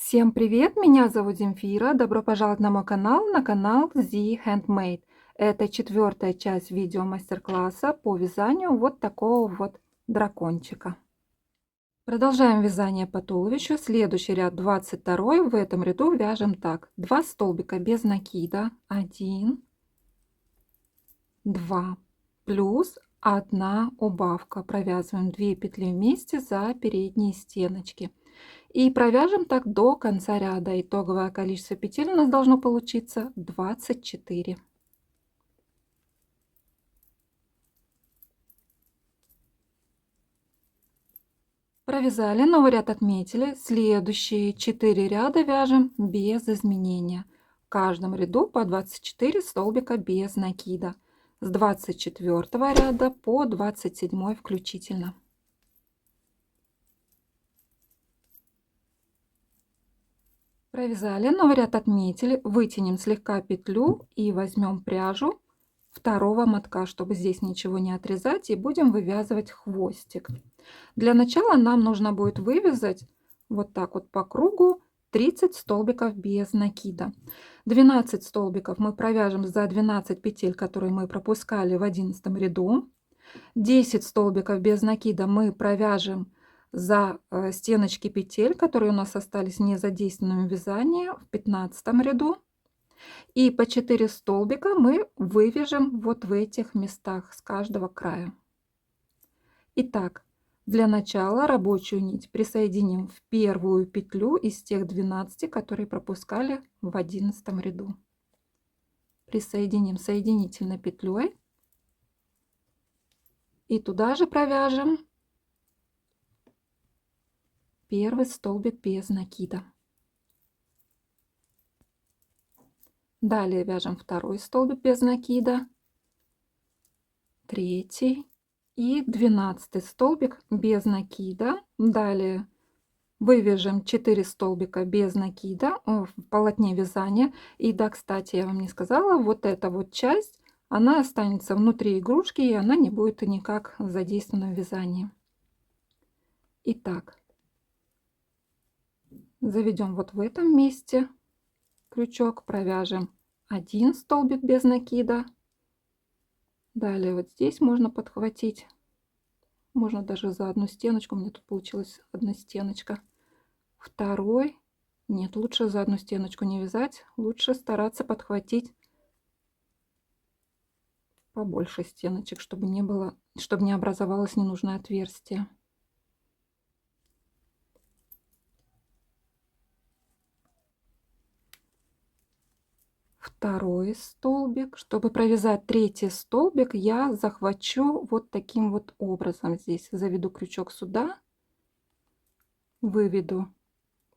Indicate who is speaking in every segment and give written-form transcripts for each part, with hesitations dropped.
Speaker 1: Всем привет, меня зовут Земфира. Добро пожаловать на канал Z Handmade. Это четвертая часть видео мастер-класса по вязанию вот такого вот дракончика. Продолжаем вязание по туловищу. Следующий ряд 22. В этом ряду вяжем так: 2 столбика без накида, 1, 2, плюс 1 убавка. Провязываем 2 петли вместе за передние стеночки. И провяжем так до конца ряда. Итоговое количество петель у нас должно получиться 24. Провязали, новый ряд отметили. Следующие 4 ряда вяжем без изменения. В каждом ряду по 24 столбика без накида. С 24 ряда по 27 включительно. Провязали, новый ряд отметили, вытянем слегка петлю и возьмем пряжу второго мотка, чтобы здесь ничего не отрезать, и будем вывязывать хвостик. Для начала нам нужно будет вывязать вот так вот по кругу 30 столбиков без накида. 12 столбиков мы провяжем за 12 петель, которые мы пропускали в 11 ряду. 10 столбиков без накида мы провяжем за стеночки петель, которые у нас остались не задействованными в вязании, в 15 ряду. И по 4 столбика мы вывяжем вот в этих местах с каждого края. Итак, для начала рабочую нить присоединим в первую петлю из тех 12, которые пропускали в 11 ряду. Присоединим соединительной петлей и туда же провяжем первый столбик без накида. Далее вяжем второй столбик без накида, третий и 12 столбик без накида. Далее вывяжем 4 столбика без накида в полотне вязания. И да, кстати, я вам не сказала, вот эта вот часть, она останется внутри игрушки, и она не будет никак задействована в вязании. Итак, заведем вот в этом месте крючок, провяжем 1 столбик без накида. Далее вот здесь можно подхватить, можно даже за одну стеночку, у меня тут получилась одна стеночка. Второй, нет, лучше за одну стеночку не вязать, лучше стараться подхватить побольше стеночек, чтобы не образовалось ненужное отверстие. Второй столбик. Чтобы провязать третий столбик, я захвачу вот таким вот образом. Здесь заведу крючок сюда, выведу,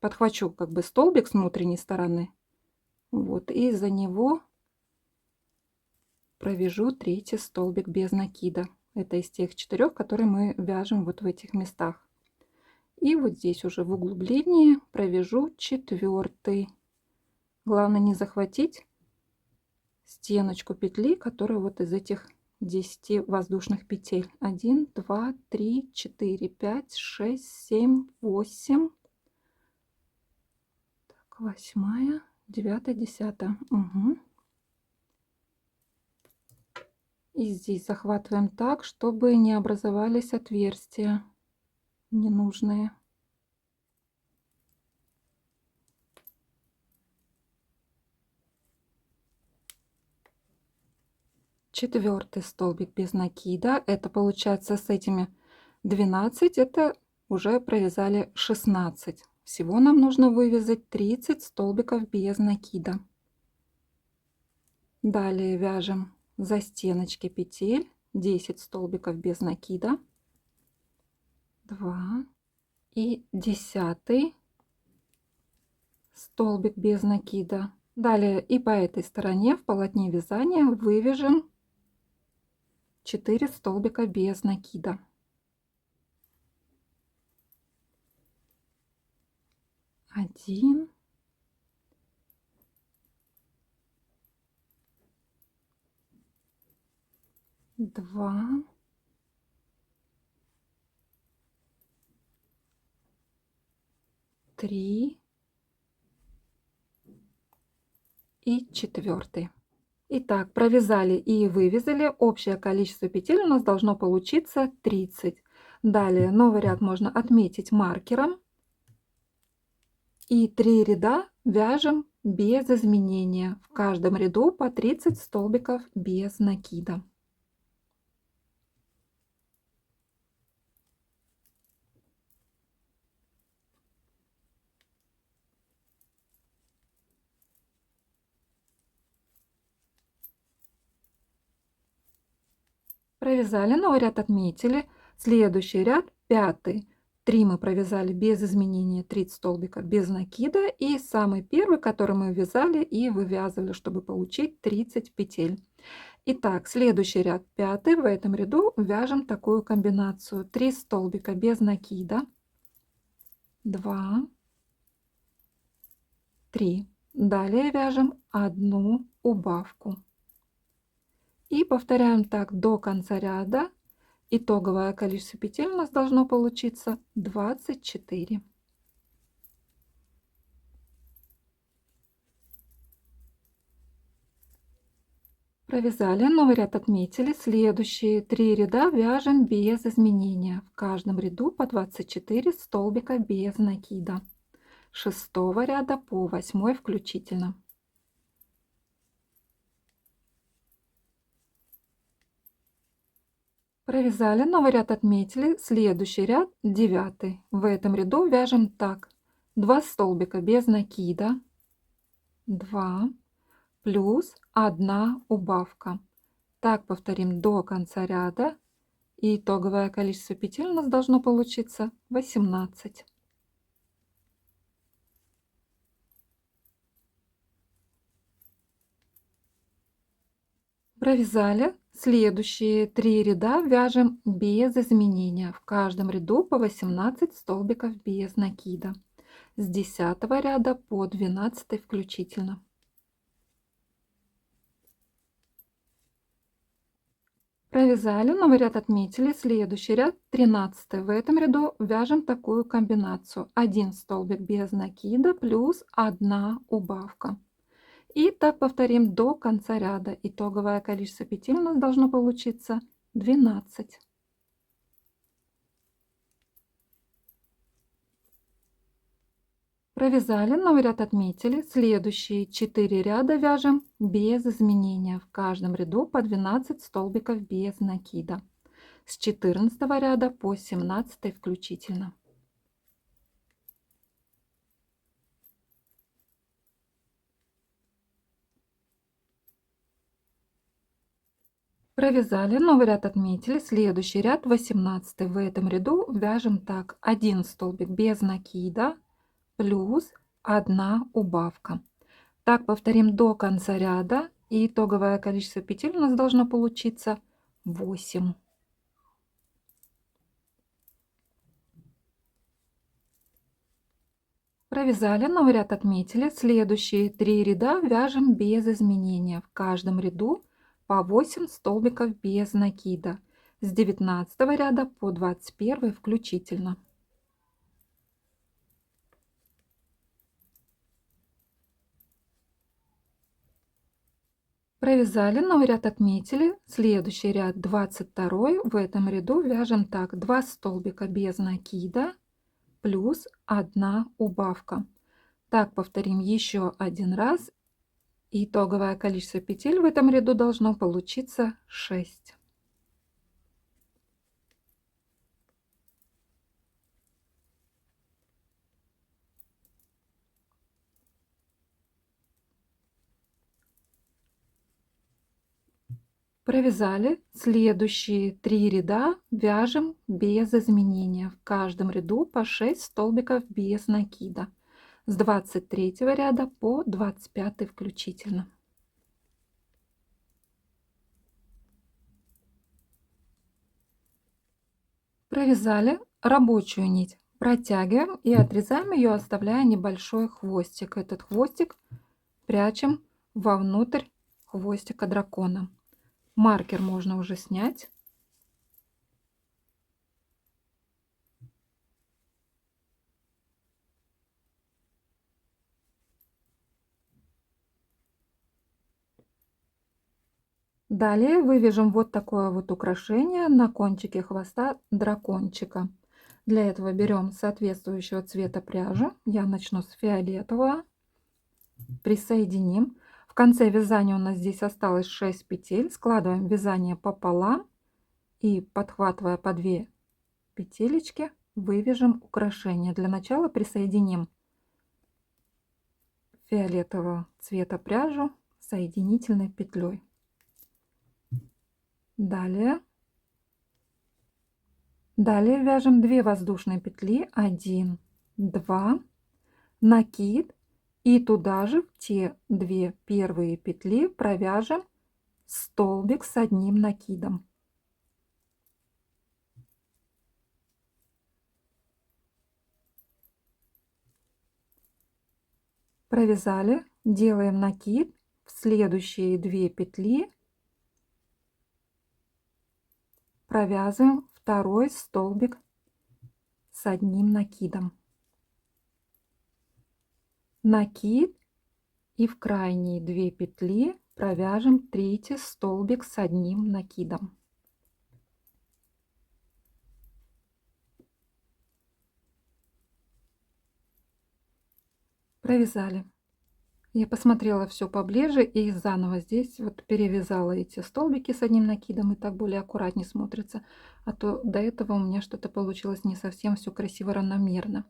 Speaker 1: подхвачу как бы столбик с внутренней стороны, вот, и за него провяжу третий столбик без накида. Это из тех 4, которые мы вяжем вот в этих местах. И вот здесь уже в углублении провяжу 4. Главное не захватить стеночку петли, которая вот из этих 10 воздушных петель. 1, 2, 3, 4, 5, 6, 7, 8. Так, 8, 9, 10. Угу. И здесь захватываем так, чтобы не образовались отверстия ненужные. Четвертый столбик без накида. Это получается с этими 12, это уже провязали 16. Всего нам нужно вывязать 30 столбиков без накида. Далее вяжем за стеночки петель 10 столбиков без накида, 2 и 10 столбик без накида. Далее и по этой стороне в полотне вязания вывяжем 4 столбика без накида. 1, 2, 3 и 4. Итак, провязали и вывязали. Общее количество петель у нас должно получиться 30. Далее новый ряд можно отметить маркером. И 3 ряда вяжем без изменения. В каждом ряду по 30 столбиков без накида. Провязали, новый ряд отметили. Следующий ряд, 5. 3 мы провязали без изменения, 30 столбика без накида. И самый первый, который мы вязали и вывязывали, чтобы получить 30 петель. Итак, следующий ряд, 5. В этом ряду вяжем такую комбинацию. 3 столбика без накида, 2, 3. Далее вяжем одну убавку. И повторяем так до конца ряда. Итоговое количество петель у нас должно получиться 24. Провязали, новый ряд отметили. Следующие 3 ряда вяжем без изменения. В каждом ряду по 24 столбика без накида. С 6 ряда по 8 включительно. Провязали, новый ряд отметили. Следующий ряд 9. В этом ряду вяжем так. 2 столбика без накида, 2 плюс 1 убавка. Так повторим до конца ряда. И итоговое количество петель у нас должно получиться 18. Провязали. Следующие 3 ряда вяжем без изменения. В каждом ряду по 18 столбиков без накида. С 10 ряда по 12 включительно. Провязали, новый ряд отметили. Следующий ряд 13. В этом ряду вяжем такую комбинацию. 1 столбик без накида плюс 1 убавка. И так повторим до конца ряда. Итоговое количество петель у нас должно получиться 12. Провязали, новый ряд отметили. Следующие 4 ряда вяжем без изменения. В каждом ряду по 12 столбиков без накида. С 14 ряда по 17 включительно. Провязали, новый ряд отметили. Следующий ряд 18. В этом ряду вяжем так. 1 столбик без накида плюс 1 убавка. Так повторим до конца ряда. И итоговое количество петель у нас должно получиться 8. Провязали, новый ряд отметили. Следующие 3 ряда вяжем без изменения. В каждом ряду по 8 столбиков без накида. С 19 ряда по 21 включительно. Провязали, новый ряд отметили. Следующий ряд 22. В этом ряду вяжем так. 2 столбика без накида плюс 1 убавка. Так повторим еще один раз. Итоговое количество петель в этом ряду должно получиться 6. Провязали. Следующие 3 ряда вяжем без изменения. В каждом ряду по 6 столбиков без накида. С 23 ряда по 25 включительно. Провязали рабочую нить. Протягиваем и отрезаем ее, оставляя небольшой хвостик. Этот хвостик прячем вовнутрь хвостика дракона. Маркер можно уже снять. Далее вывяжем вот такое вот украшение на кончике хвоста дракончика. Для этого берем соответствующего цвета пряжу. Я начну с фиолетового. Присоединим. В конце вязания у нас здесь осталось 6 петель. Складываем вязание пополам и, подхватывая по 2 петелечки, вывяжем украшение. Для начала присоединим фиолетового цвета пряжу соединительной петлей. Далее вяжем 2 воздушные петли, 1, 2, накид, и туда же в те 2 первые петли провяжем столбик с одним накидом. Провязали, делаем накид, в следующие 2 петли провязываем второй столбик с одним накидом. Накид, и в крайние 2 петли провяжем третий столбик с одним накидом. Провязали. Я посмотрела все поближе и заново здесь вот перевязала эти столбики с одним накидом, и так более аккуратнее смотрится, а то до этого у меня что-то получилось не совсем все красиво равномерно.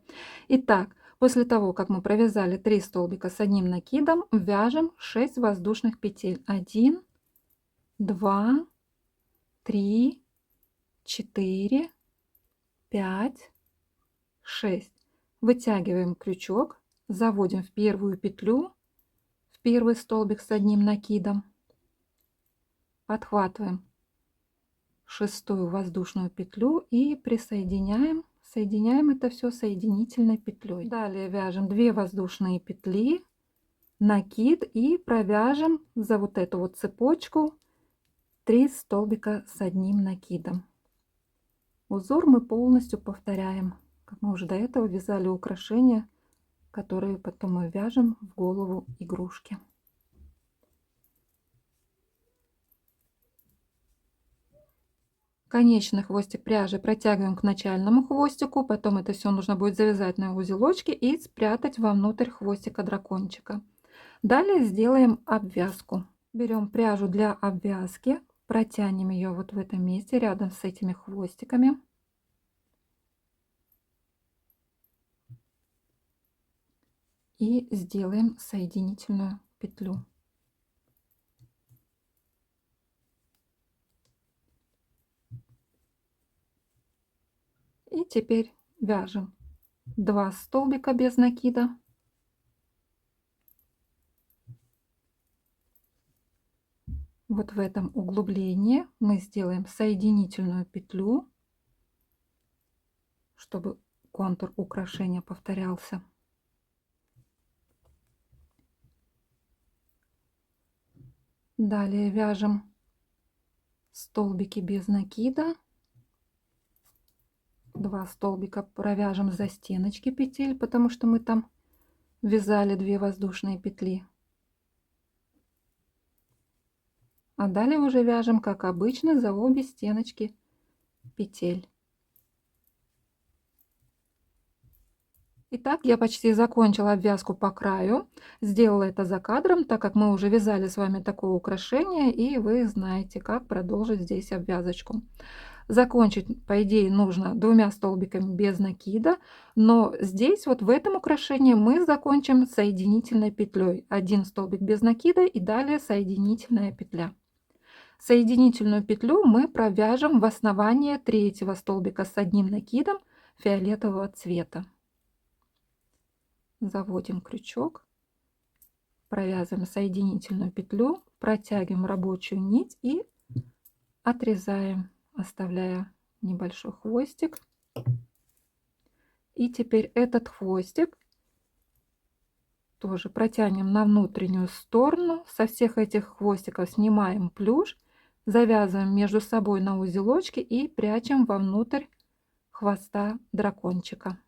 Speaker 1: Итак, после того, как мы провязали 3 столбика с одним накидом, вяжем 6 воздушных петель. 1, 2, 3, 4, 5, 6. Вытягиваем крючок, заводим в первую петлю, в первый столбик с одним накидом, подхватываем 6-ю воздушную петлю и присоединяем. Соединяем это все соединительной петлей. Далее вяжем 2 воздушные петли, накид, и провяжем за вот эту вот цепочку 3 столбика с одним накидом. Узор мы полностью повторяем, как мы уже до этого вязали украшения, которые потом мы вяжем в голову игрушки. Конечный хвостик пряжи протягиваем к начальному хвостику, потом это все нужно будет завязать на узелочки и спрятать вовнутрь хвостика дракончика. Далее сделаем обвязку. Берем пряжу для обвязки, протянем ее вот в этом месте рядом с этими хвостиками. И сделаем соединительную петлю. И теперь вяжем 2 столбика без накида. Вот в этом углублении мы сделаем соединительную петлю, чтобы контур украшения повторялся. Далее вяжем столбики без накида. 2 столбика провяжем за стеночки петель, потому что мы там вязали 2 воздушные петли. А далее уже вяжем, как обычно, за обе стеночки петель. Итак, я почти закончила обвязку по краю. Сделала это за кадром, так как мы уже вязали с вами такое украшение, и вы знаете, как продолжить здесь обвязочку. Закончить, по идее, нужно 2 столбиками без накида, но здесь вот в этом украшении мы закончим соединительной петлей. 1 столбик без накида и далее соединительная петля. Соединительную петлю мы провяжем в основание 3-го столбика с одним накидом фиолетового цвета. Заводим крючок, провязываем соединительную петлю, протягиваем рабочую нить и отрезаем, оставляя небольшой хвостик. И теперь этот хвостик тоже протянем на внутреннюю сторону. Со всех этих хвостиков снимаем плюш, завязываем между собой на узелочки и прячем вовнутрь хвоста дракончика.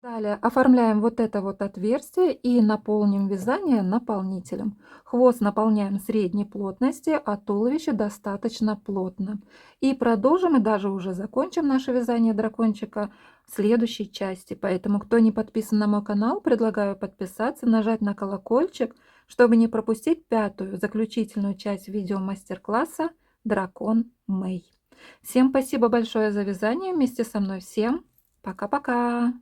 Speaker 1: Далее оформляем вот это вот отверстие и наполним вязание наполнителем. Хвост наполняем средней плотности, а туловище достаточно плотно. И продолжим, и даже уже закончим наше вязание дракончика в следующей части. Поэтому, кто не подписан на мой канал, предлагаю подписаться, нажать на колокольчик, чтобы не пропустить пятую, заключительную часть видео мастер-класса «Дракон Мэй». Всем спасибо большое за вязание вместе со мной. Всем пока-пока!